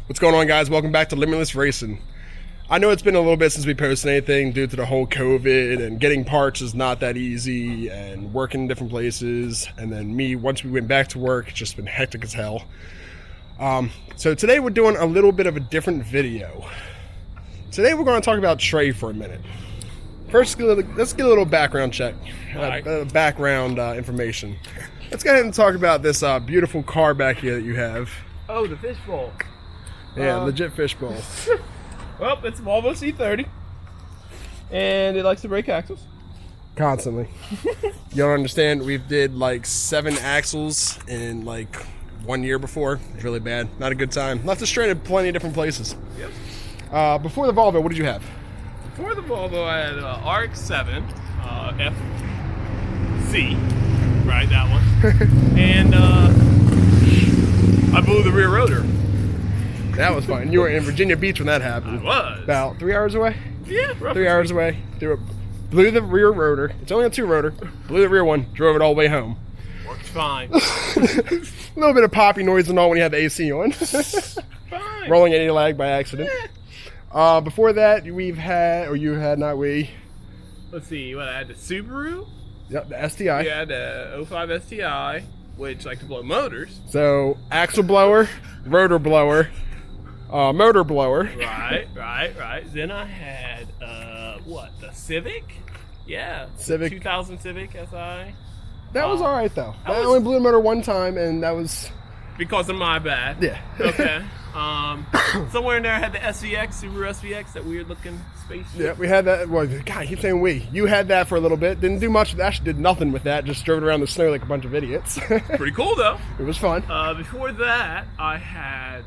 What's going on, guys? Welcome back to Limitless Racing. I know it's been a little bit since we posted anything due to the whole COVID, and getting parts is not that easy, and working in different places, and then me, once we went back to work, it's just been hectic as hell. So today we're doing a little bit of a different video. Today we're going to talk about Trey for a minute. First, let's get a little background check, background information. Let's go ahead and talk about this beautiful car back here that you have. Oh, the fishbowl. Yeah, legit fishbowl. Well, it's a Volvo C30, and it likes to break axles. Constantly. You don't understand, we did like 7 axles in like 1 year before. It was really bad. Not a good time. Left us stranded plenty of different places. Yep. Before the Volvo, what did you have? Before the Volvo, I had an RX-7 FC, right, that one, and I blew the rear rotor. That was fun. You were in Virginia Beach when that happened. I was. About 3 hours away? Yeah, roughly. 3 hours away. Blew the rear rotor. It's only a 2-rotor. Blew the rear one. Drove it all the way home. Worked fine. A little bit of poppy noise and all when you have the AC on. Fine. Rolling any lag by accident. Before that, we've had, or you had, not we. Let's see, what, I had the Subaru. Yep, the STI. Yeah, the 05 STI, which like to blow motors. So, axle blower, rotor blower, motor blower. Right. Then I had, the Civic? Yeah. Civic. 2000 Civic SI. That was alright though. I only blew the motor one time, and that was... Because of my bad. Yeah. Okay. Somewhere in there I had the SVX, Subaru SVX, that weird looking spaceship. Yeah, we had that. Well, God, I keep saying we. You had that for a little bit. Didn't do much. Actually did nothing with that. Just drove it around the snow like a bunch of idiots. Pretty cool though. It was fun. Before that, I had...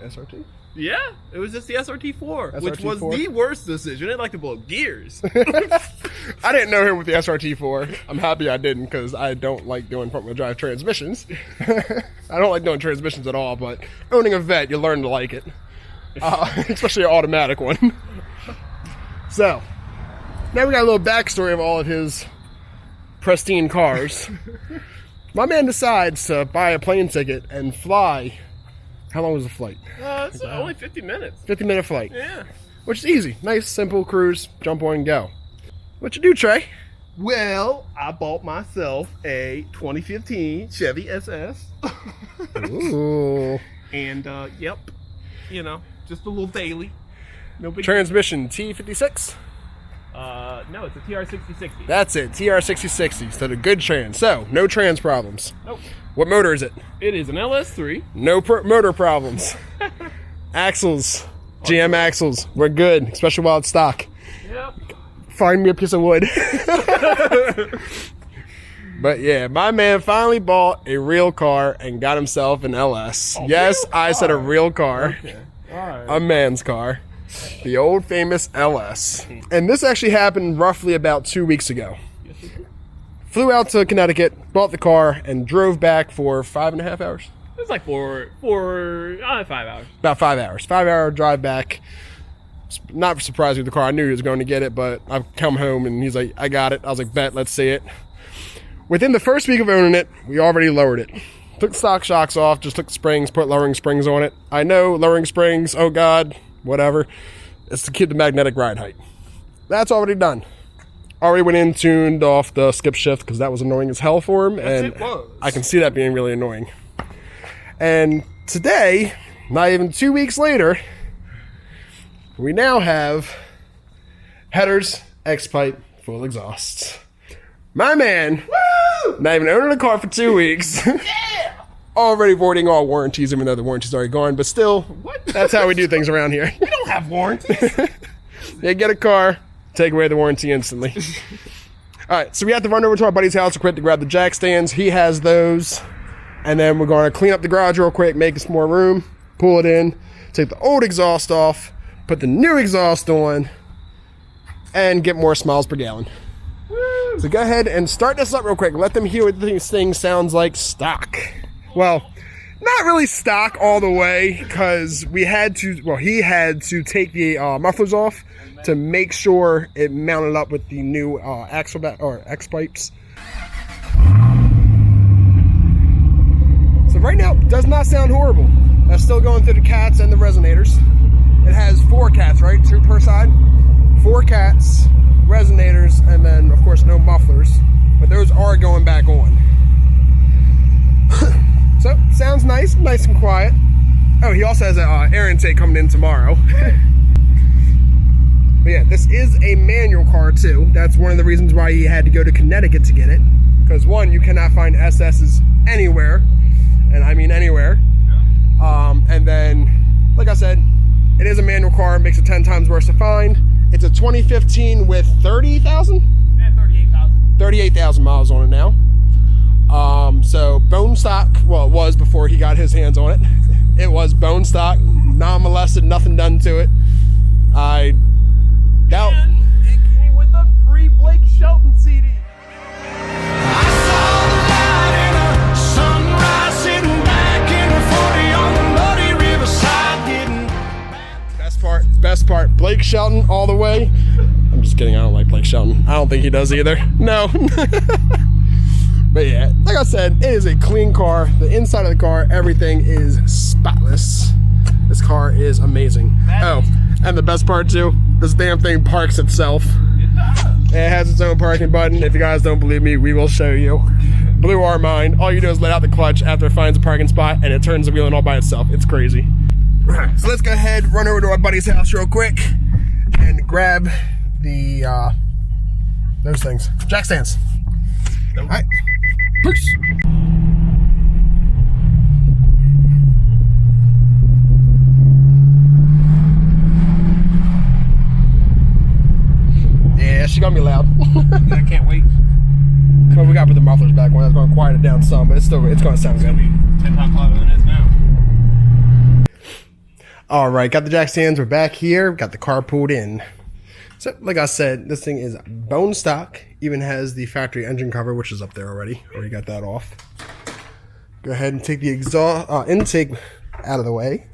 SRT? Yeah, it was just the SRT4, which was SRT4? the worst decision. It liked to blow gears. I didn't know him with the SRT4. I'm happy I didn't, because I don't like doing front-wheel drive transmissions. I don't like doing transmissions at all, but owning a Vet, you learn to like it. Especially an automatic one. So, now we got a little backstory of all of his pristine cars. My man decides to buy a plane ticket and fly. How long was the flight? It's only 50 minutes. 50-minute flight. Yeah. Which is easy. Nice, simple cruise. Jump on and go. What you do, Trey? Well, I bought myself a 2015 Chevy SS. Ooh. And, yep, you know, just a little daily. No big... Transmission T56? No, it's a TR6060. That's it, TR6060. So the good trans. So, no trans problems. Nope. What motor is it? It is an LS3. No motor problems. Axles. GM axles. We're good, especially while it's stock. Yep. Find me a piece of wood. But yeah, my man finally bought a real car and got himself an LS. Yes, I said a real car. Okay. All right. A man's car. The old famous LS. And this actually happened roughly about 2 weeks ago. Yes, it is. Flew out to Connecticut, bought the car, and drove back for 5.5 hours. It's like 5 hours. About 5 hours. 5-hour drive back. Not surprised with the car. I knew he was going to get it, but I've come home and he's like, I got it. I was like, bet, let's see it. Within the first week of owning it, we already lowered it. Took stock shocks off, just took the springs, put lowering springs on it. I know, lowering springs, oh God, whatever. It's to keep the magnetic ride height. That's already done. Already went in, tuned off the skip shift because that was annoying as hell for him. Yes, and it was. I can see that being really annoying. And today, not even 2 weeks later, we now have headers, X-pipe, full exhausts. My man, not even owning a car for 2 weeks, already voiding all warranties, even though the warranty's already gone, but still, that's how we do things around here. We don't have warranties. They get a car, take away the warranty instantly. All right, so we have to run over to our buddy's house real quick to grab the jack stands. He has those. And then we're going to clean up the garage real quick, make us more room, pull it in, take the old exhaust off, put the new exhaust on, and get more miles per gallon. Woo! So go ahead and start this up real quick. Let them hear what this thing sounds like stock. Well, not really stock all the way, because he had to take the mufflers off to make sure it mounted up with the new X pipes. So right now, does not sound horrible. That's still going through the cats and the resonators. It has 4 cats, right? 2 per side. 4 cats, resonators, and then of course no mufflers. But those are going back on. So sounds nice and quiet. Oh, he also has an air intake coming in tomorrow. But yeah, this is a manual car too. That's one of the reasons why he had to go to Connecticut to get it. Because one, you cannot find SS's anywhere, and I mean anywhere. And then, like I said, it is a manual car, makes it 10 times worse to find. It's a 2015 with 30,000? Yeah, 38,000. 38,000 miles on it now. So bone stock, well, it was before he got his hands on it. It was bone stock, non-molested, nothing done to it. I doubt. And it came with a free Blake Shelton CD. Best part, Blake Shelton all the way. I'm just kidding, I don't like Blake Shelton. I don't think he does either. No. But yeah, like I said, it is a clean car. The inside of the car, everything is spotless. This car is amazing. Oh, and the best part too, this damn thing parks itself. It has its own parking button. If you guys don't believe me, we will show you. Blew our mind. All you do is let out the clutch after it finds a parking spot and it turns the wheel in all by itself. It's crazy. So let's go ahead, run over to our buddy's house real quick and grab the those things. Jack stands. Nope. All right. Peace. Yeah, she's gonna be loud. I can't wait. Well, we gotta put the mufflers back on. That's gonna quiet it down some, but it's gonna sound good. 10 times louder than it is now. All right, got the jack stands. We're back here. Got the car pulled in. So, like I said, this thing is bone stock. Even has the factory engine cover, which is up there already. Already got that off. Go ahead and take the exhaust intake out of the way.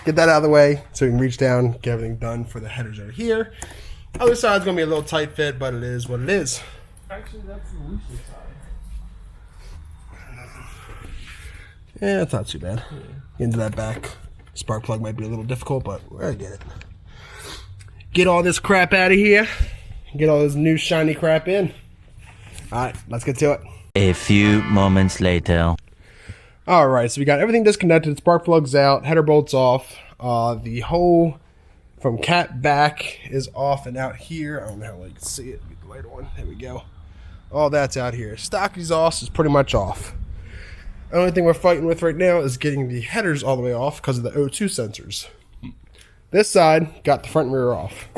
Get that out of the way so we can reach down, get everything done for the headers over here. Other side's gonna be a little tight fit, but it is what it is. Actually, that's the looser side. Yeah, it's not too bad. Get into that back. Spark plug might be a little difficult, but I get it. Get all this crap out of here. Get all this new shiny crap in. Alright, let's get to it. A few moments later. Alright, so we got everything disconnected. Spark plug's out. Header bolt's off. The hole from cat back is off and out here. I don't know how you can see it. Get the light on. There we go. All that's out here. Stock exhaust is pretty much off. The only thing we're fighting with right now is getting the headers all the way off because of the O2 sensors. This side got the front and rear off.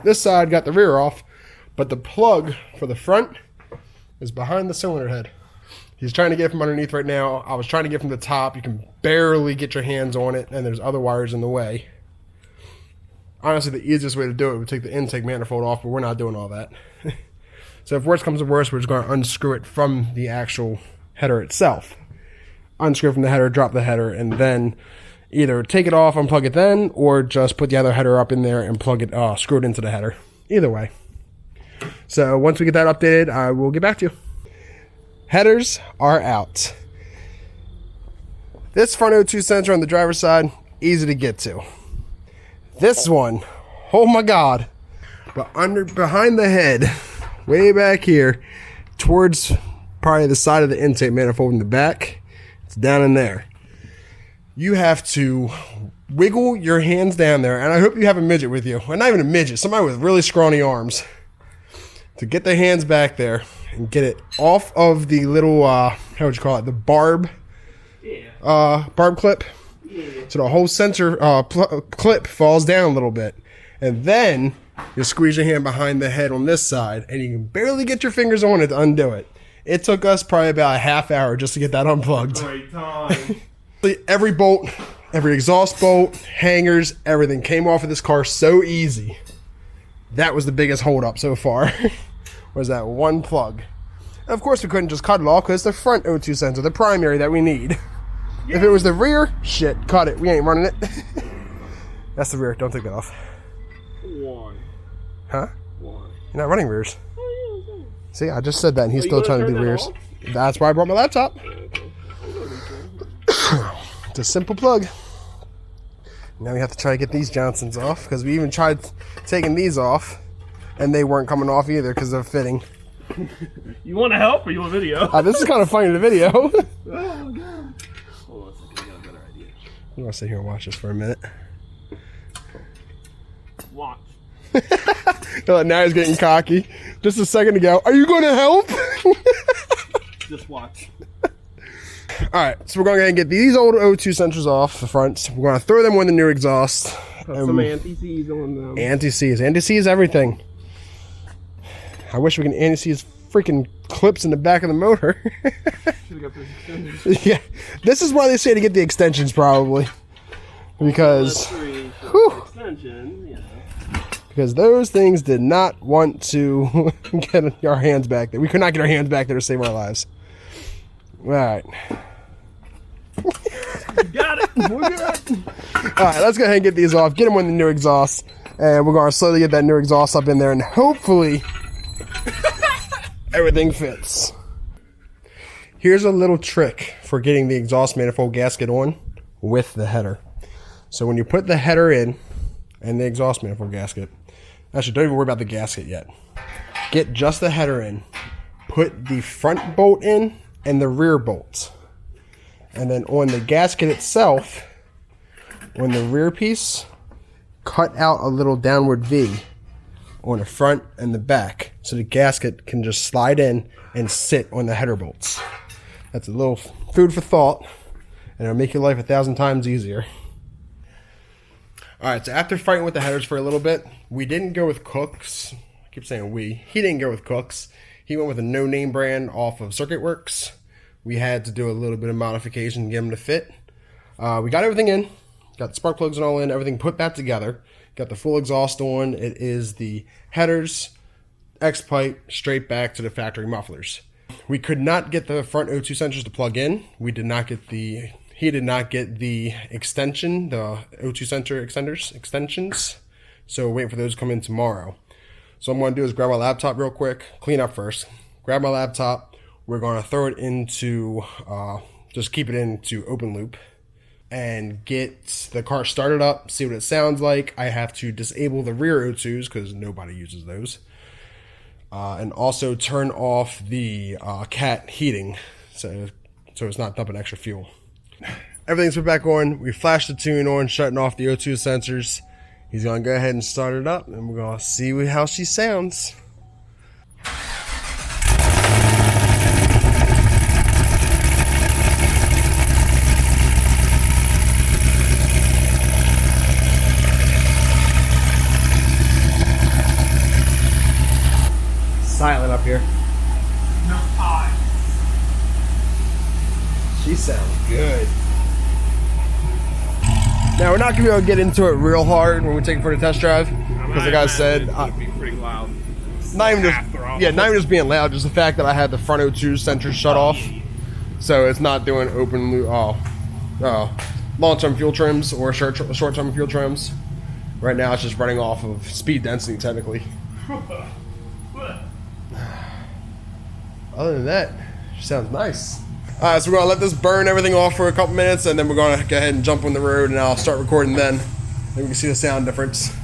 This side got the rear off, but the plug for the front is behind the cylinder head. He's trying to get it from underneath right now. I was trying to get from the top. You can barely get your hands on it, and there's other wires in the way. Honestly, the easiest way to do it would take the intake manifold off, but we're not doing all that. So if worse comes to worse, we're just going to unscrew it from the actual header itself. Unscrew from the header, drop the header, and then either take it off, unplug it then, or just put the other header up in there and plug it, screw it into the header. Either way. So once we get that updated, I will get back to you. Headers are out. This front O2 sensor on the driver's side, easy to get to. This one, oh my God. But behind the head, way back here, towards probably the side of the intake manifold in the back, it's down in there. You have to wiggle your hands down there, and I hope you have a midget with you. Well, not even a midget, somebody with really scrawny arms. To get the hands back there and get it off of the little, how would you call it, the barb? Yeah. Barb clip. Yeah. So the whole sensor clip falls down a little bit. And then you squeeze your hand behind the head on this side, and you can barely get your fingers on it to undo it. It took us probably about a half hour just to get that unplugged. Great time. Every bolt, every exhaust bolt, hangers, everything came off of this car so easy. That was the biggest holdup so far. Was that one plug. And of course we couldn't just cut it off because it's the front O2 sensor, the primary that we need. Yeah. If it was the rear, shit, cut it. We ain't running it. That's the rear. Don't take that off. Why? Huh? Why? You're not running rears. Oh, yeah, See, I just said that and he's still trying to do rears. That's why I brought my laptop. It's a simple plug. Now we have to try to get these Johnsons off because we even tried taking these off and they weren't coming off either because they're fitting. You want to help or you want video? This is kind of funny in the video. Oh my god. Hold on a second, I got a better idea. I'm going to sit here and watch this for a minute. Watch. Now he's getting cocky. Just a second ago, are you going to help? Just watch. Alright, so we're going to go ahead and get these old O2 sensors off the front. We're going to throw them on the new exhaust. Put some anti-seize on them. Anti-seize. Anti-seize everything. I wish we can anti-seize freaking clips in the back of the motor. Should've got those extenders. Yeah. This is why they say to get the extensions probably. Because extension, you know. Because those things did not want to get our hands back there. We could not get our hands back there to save our lives. Alright. Got it. We're good. Alright, let's go ahead and get these off. Get them on the new exhaust. And we're going to slowly get that new exhaust up in there. And hopefully everything fits. Here's a little trick for getting the exhaust manifold gasket on with the header. So when you put the header in and the exhaust manifold gasket, actually don't even worry about the gasket yet. Get just the header in. Put the front bolt in and the rear bolts. And then on the gasket itself, on the rear piece, cut out a little downward V on the front and the back so the gasket can just slide in and sit on the header bolts. That's a little food for thought, and it'll make your life 1,000 times easier. Alright, so after fighting with the headers for a little bit, we didn't go with Cook's. I keep saying we. He didn't go with Cook's. He went with a no-name brand off of Circuit Works. We had to do a little bit of modification to get them to fit. We got everything in. Got the spark plugs and all in. Everything put back together. Got the full exhaust on. It is the headers, X-pipe, straight back to the factory mufflers. We could not get the front O2 sensors to plug in. We did not get the... He did not get the extension, the O2 sensor extensions. So we're waiting for those to come in tomorrow. So what I'm going to do is grab my laptop real quick, clean up first. Grab my laptop. We're going to throw it into, just keep it into open loop. And get the car started up, see what it sounds like. I have to disable the rear O2s because nobody uses those. And also turn off the cat heating so it's not dumping extra fuel. Everything's put back on. We flashed the tune on, shutting off the O2 sensors. He's going to go ahead and start it up, and we're going to see how she sounds. Silent up here. No eyes. She sounds good. Now we're not gonna be able to get into it real hard when we take it for the test drive, because like I said, it'd be pretty loud. not even just being loud, just the fact that I had the front O2 sensors shut off, so it's not doing open loop, long-term fuel trims or short-term fuel trims. Right now, it's just running off of speed density technically. Other than that, she sounds nice. Alright, so we're going to let this burn everything off for a couple minutes, and then we're going to go ahead and jump on the road, and I'll start recording then. Then we can see the sound difference.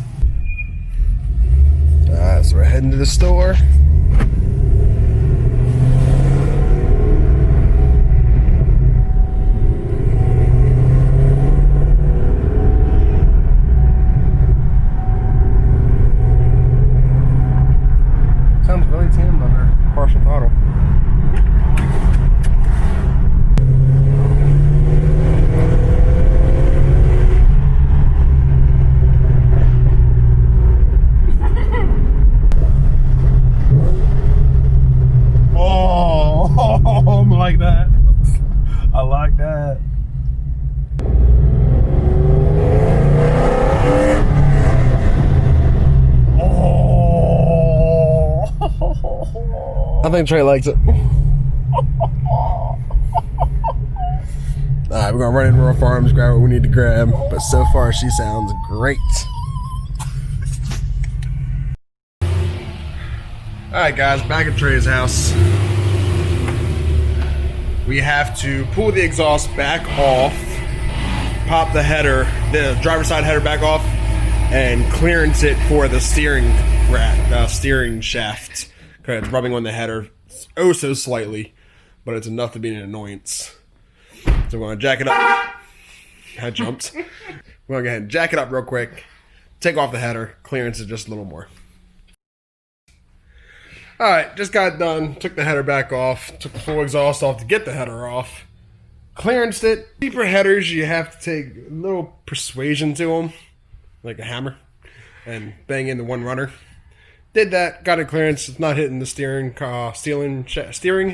Alright, so we're heading to the store. Sounds really tame under partial throttle. Like that. I like that. Oh. I think Trey likes it. Alright, we're gonna run into Rural Farms, grab what we need to grab, but so far she sounds great. Alright guys, back at Trey's house. We have to pull the exhaust back off pop the header, the driver's side header back off, and clearance it for the steering shaft. Okay, it's rubbing on the header oh so slightly, but it's enough to be an annoyance. So we're gonna jack it up. I jumped. We're gonna go ahead and jack it up real quick. Take off the header, clearance it just a little more. All right, just got done. Took the header back off. Took the full exhaust off to get the header off. Clearanced it. Deeper headers, you have to take a little persuasion to them, like a hammer, and bang in the one runner. Did that, got it clearance. It's not hitting the steering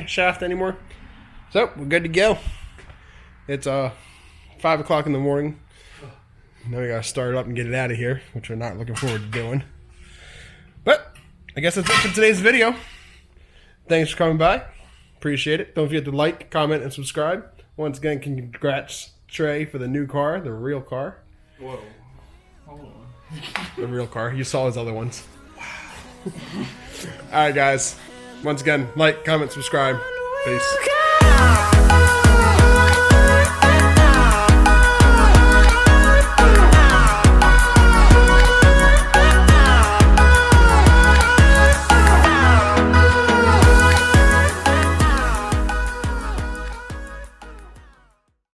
shaft anymore. So we're good to go. It's 5 o'clock in the morning. Now we gotta start it up and get it out of here, which we're not looking forward to doing. But I guess that's it for today's video. Thanks for coming by. Appreciate it. Don't forget to like, comment, and subscribe. Once again, congrats, Trey, for the new car, the real car. Whoa. Hold on. The real car. You saw his other ones. Wow. Alright, guys. Once again, like, comment, subscribe. Peace.